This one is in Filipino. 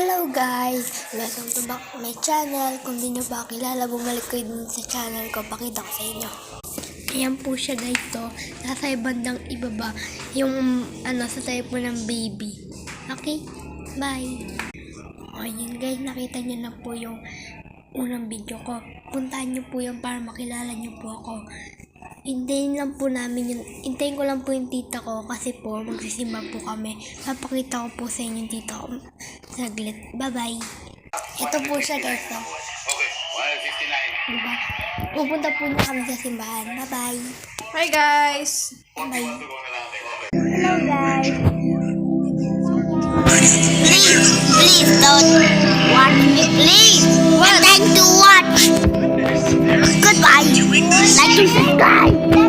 Hello guys! Welcome to back to my channel. Kung di nyo pa kilala, bumalik ko din sa channel ko. Pakita ko sa inyo. Ayan po siya guys to. Nasa bandang ibaba. Yung sa tayo po ng baby. Okay? Bye! Ayan guys, nakita nyo na po yung unang video ko. Puntahan nyo po yan para makilala nyo po ako. Hintayin ko lang po yung tita ko kasi po magsisimba po kami. Papakita ko po sa inyo yung tita ko saglit. Bye-bye. Ito po siya guys. Okay, 159. Diba? Pupunta po na kami sa simbahan. Bye-bye. Hi guys! Bye-bye. Okay. Hello guys. Please don't watch me, please. I'd like to watch. Goodbye. Like to subscribe.